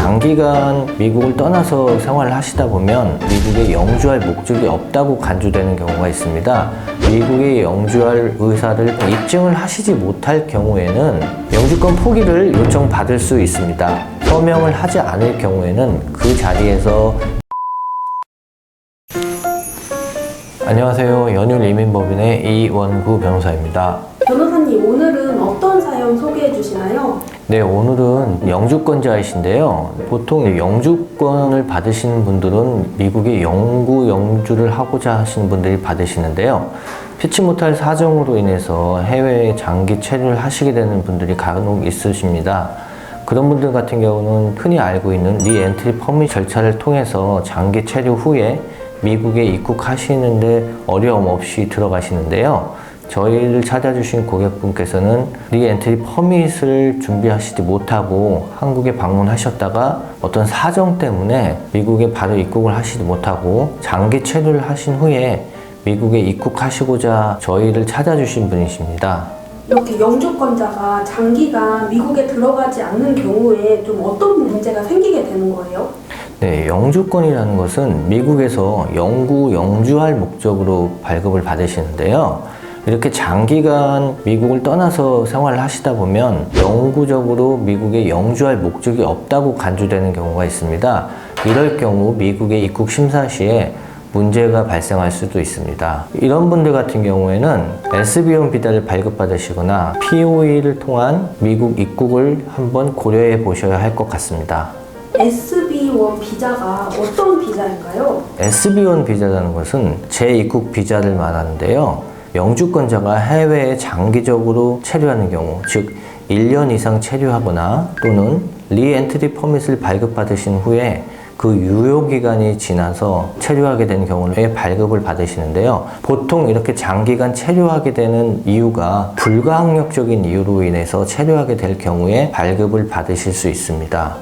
장기간 미국을 떠나서 생활을 하시다 보면 미국에 영주할 목적이 없다고 간주되는 경우가 있습니다. 미국에 영주할 의사를 입증을 하시지 못할 경우에는 영주권 포기를 요청받을 수 있습니다. 서명을 하지 않을 경우에는 그 자리에서 안녕하세요. 연율 이민법인의 이원구 변호사입니다. 변호사님, 오늘은 어떤 사연 소개해 주시나요? 네, 오늘은 영주권자이신데요. 보통 영주권을 받으시는 분들은 미국에 영주를 하고자 하시는 분들이 받으시는데요. 피치 못할 사정으로 인해서 해외에 장기 체류를 하시게 되는 분들이 간혹 있으십니다. 그런 분들 같은 경우는 흔히 알고 있는 리엔트리 퍼밋 절차를 통해서 장기 체류 후에 미국에 입국하시는데 어려움 없이 들어가시는데요. 저희를 찾아주신 고객분께서는 리엔트리 퍼밋을 준비하시지 못하고 한국에 방문하셨다가 어떤 사정 때문에 미국에 바로 입국을 하시지 못하고 장기 체류를 하신 후에 미국에 입국하시고자 저희를 찾아주신 분이십니다. 이렇게 영주권자가 장기간 미국에 들어가지 않는 경우에 좀 어떤 문제가 생기게 되는 거예요? 네, 영주권이라는 것은 미국에서 영주할 목적으로 발급을 받으시는데요. 이렇게 장기간 미국을 떠나서 생활을 하시다 보면 영구적으로 미국에 영주할 목적이 없다고 간주되는 경우가 있습니다. 이럴 경우 미국의 입국 심사 시에 문제가 발생할 수도 있습니다. 이런 분들 같은 경우에는 SB1 비자를 발급받으시거나 POE를 통한 미국 입국을 한번 고려해 보셔야 할 것 같습니다. SB1 비자가 어떤 비자인가요? SB1 비자라는 것은 재입국 비자를 말하는데요. 영주권자가 해외에 장기적으로 체류하는 경우, 즉 1년 이상 체류하거나 또는 리엔트리 퍼밋을 발급받으신 후에 그 유효기간이 지나서 체류하게 된 경우에 발급을 받으시는데요. 보통 이렇게 장기간 체류하게 되는 이유가 불가항력적인 이유로 인해서 체류하게 될 경우에 발급을 받으실 수 있습니다.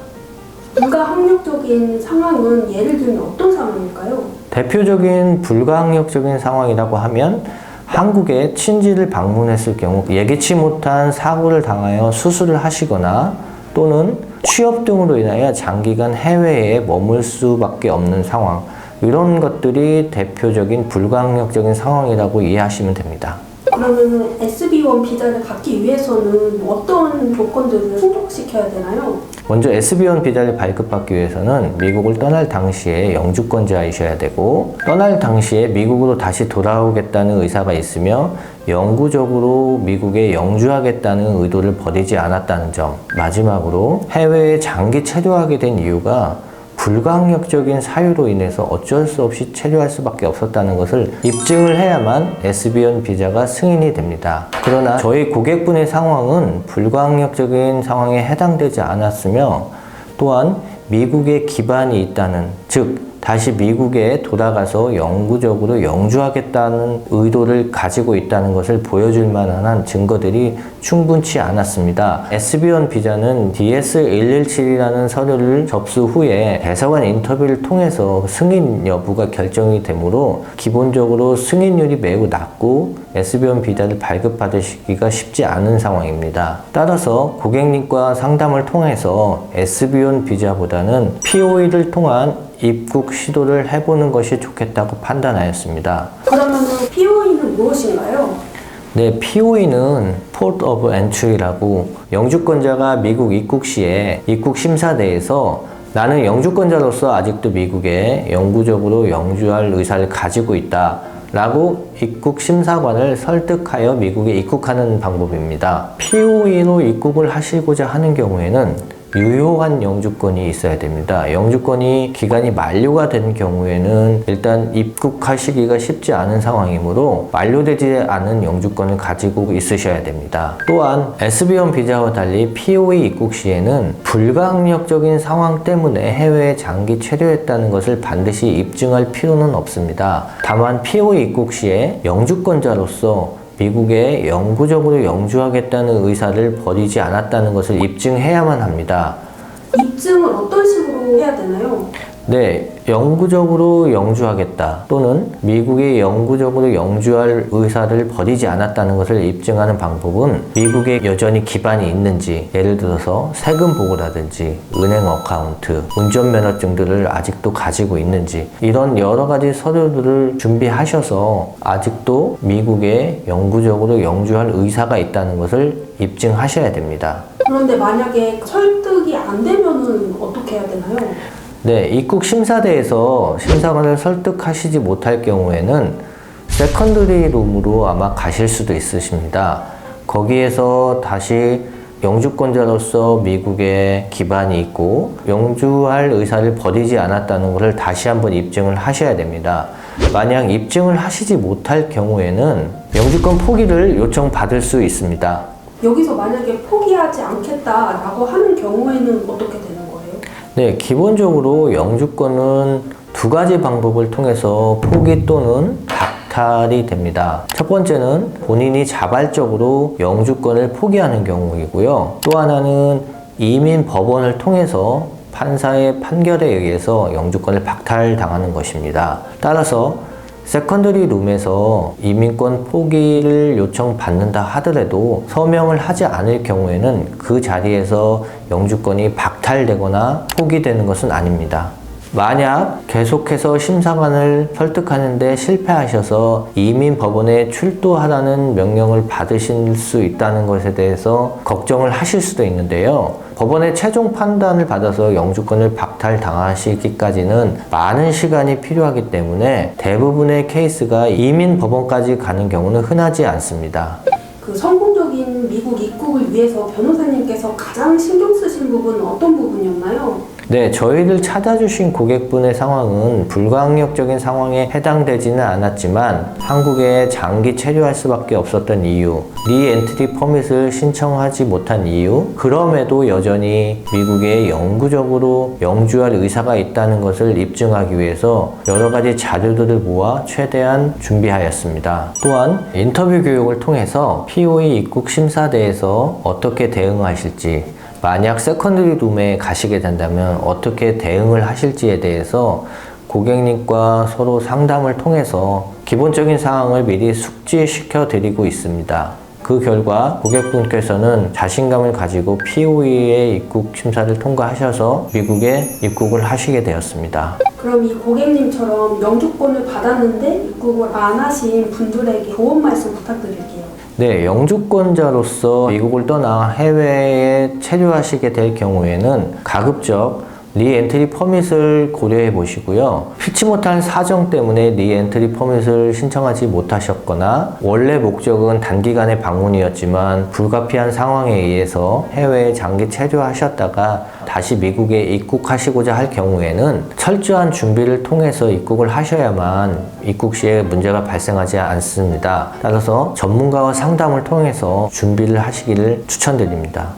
불가항력적인 상황은 예를 들면 어떤 상황일까요? 대표적인 불가항력적인 상황이라고 하면 한국에 친지를 방문했을 경우 예기치 못한 사고를 당하여 수술을 하시거나 또는 취업 등으로 인하여 장기간 해외에 머물 수밖에 없는 상황, 이런 것들이 대표적인 불가항력적인 상황이라고 이해하시면 됩니다. 그러면 SB1 비자를 받기 위해서는 어떤 조건들을 충족시켜야 되나요? 먼저 SB1 비자를 발급받기 위해서는 미국을 떠날 당시에 영주권자이셔야 되고, 떠날 당시에 미국으로 다시 돌아오겠다는 의사가 있으며 영구적으로 미국에 영주하겠다는 의도를 버리지 않았다는 점, 마지막으로 해외에 장기 체류하게 된 이유가 불가항력적인 사유로 인해서 어쩔 수 없이 체류할 수밖에 없었다는 것을 입증을 해야만 SB1 비자가 승인이 됩니다. 그러나 저희 고객분의 상황은 불가항력적인 상황에 해당되지 않았으며, 또한 미국에 기반이 있다는, 즉 다시 미국에 돌아가서 영구적으로 영주하겠다는 의도를 가지고 있다는 것을 보여줄 만한 증거들이 충분치 않았습니다. SB1 비자는 DS-117이라는 서류를 접수 후에 대사관 인터뷰를 통해서 승인 여부가 결정이 되므로 기본적으로 승인율이 매우 낮고 SB1 비자를 발급받으시기가 쉽지 않은 상황입니다. 따라서 고객님과 상담을 통해서 SB1 비자보다는 POE를 통한 입국 시도를 해보는 것이 좋겠다고 판단하였습니다. 그러면 POE는 무엇인가요? 네, POE는 Port of Entry라고 영주권자가 미국 입국 시에 입국 심사대에서 나는 영주권자로서 아직도 미국에 영구적으로 영주할 의사를 가지고 있다 라고 입국 심사관을 설득하여 미국에 입국하는 방법입니다. POE로 입국을 하시고자 하는 경우에는 유효한 영주권이 있어야 됩니다. 영주권이 기간이 만료가 된 경우에는 일단 입국하시기가 쉽지 않은 상황이므로 만료되지 않은 영주권을 가지고 있으셔야 됩니다. 또한 SB1 비자와 달리 POE 입국 시에는 불가항력적인 상황 때문에 해외에 장기 체류했다는 것을 반드시 입증할 필요는 없습니다. 다만 POE 입국 시에 영주권자로서 미국에 영구적으로 영주하겠다는 의사를 버리지 않았다는 것을 입증해야만 합니다. 입증을 어떤 식으로 해야 되나요? 네, 영구적으로 영주하겠다 또는 미국에 영구적으로 영주할 의사를 버리지 않았다는 것을 입증하는 방법은 미국에 여전히 기반이 있는지, 예를 들어서 세금 보고라든지 은행 어카운트, 운전면허증들을 아직도 가지고 있는지, 이런 여러 가지 서류들을 준비하셔서 아직도 미국에 영구적으로 영주할 의사가 있다는 것을 입증하셔야 됩니다. 그런데 만약에 설득이 안 되면은 어떻게 해야 되나요? 네, 입국 심사대에서 심사관을 설득하시지 못할 경우에는 세컨더리 룸으로 아마 가실 수도 있으십니다. 거기에서 다시 영주권자로서 미국에 기반이 있고 영주할 의사를 버리지 않았다는 것을 다시 한번 입증을 하셔야 됩니다. 만약 입증을 하시지 못할 경우에는 영주권 포기를 요청받을 수 있습니다. 여기서 만약에 포기하지 않겠다라고 하는 경우에는 어떻게 되는 거예요? 네, 기본적으로 영주권은 두 가지 방법을 통해서 포기 또는 박탈이 됩니다. 첫 번째는 본인이 자발적으로 영주권을 포기하는 경우이고요. 또 하나는 이민 법원을 통해서 판사의 판결에 의해서 영주권을 박탈당하는 것입니다. 따라서 세컨더리 룸에서 이민권 포기를 요청받는다 하더라도 서명을 하지 않을 경우에는 그 자리에서 영주권이 박탈되거나 포기되는 것은 아닙니다. 만약 계속해서 심사관을 설득하는데 실패하셔서 이민법원에 출두하라는 명령을 받으실 수 있다는 것에 대해서 걱정을 하실 수도 있는데요. 법원의 최종 판단을 받아서 영주권을 박탈당하시기까지는 많은 시간이 필요하기 때문에 대부분의 케이스가 이민법원까지 가는 경우는 흔하지 않습니다. 그 성공적인 미국 입국을 위해서 변호사님께서 가장 신경 쓰신 부분은 어떤 부분이었나요? 네, 저희를 찾아주신 고객분의 상황은 불가항력적인 상황에 해당되지는 않았지만 한국에 장기 체류할 수밖에 없었던 이유, 리엔트리 퍼밋을 신청하지 못한 이유, 그럼에도 여전히 미국에 영구적으로 영주할 의사가 있다는 것을 입증하기 위해서 여러 가지 자료들을 모아 최대한 준비하였습니다. 또한 인터뷰 교육을 통해서 POE 입국 심사대에서 어떻게 대응하실지, 만약 세컨더리 룸에 가시게 된다면 어떻게 대응을 하실지에 대해서 고객님과 서로 상담을 통해서 기본적인 사항을 미리 숙지시켜 드리고 있습니다. 그 결과 고객분께서는 자신감을 가지고 POE의 입국 심사를 통과하셔서 미국에 입국을 하시게 되었습니다. 그럼 이 고객님처럼 영주권을 받았는데 입국을 안 하신 분들에게 조언 말씀 부탁드릴게요. 네, 영주권자로서 미국을 떠나 해외에 체류하시게 될 경우에는 가급적 리엔트리 퍼밋을 고려해 보시고요. 피치 못한 사정 때문에 리엔트리 퍼밋을 신청하지 못하셨거나 원래 목적은 단기간의 방문이었지만 불가피한 상황에 의해서 해외에 장기 체류하셨다가 다시 미국에 입국하시고자 할 경우에는 철저한 준비를 통해서 입국을 하셔야만 입국 시에 문제가 발생하지 않습니다. 따라서 전문가와 상담을 통해서 준비를 하시기를 추천드립니다.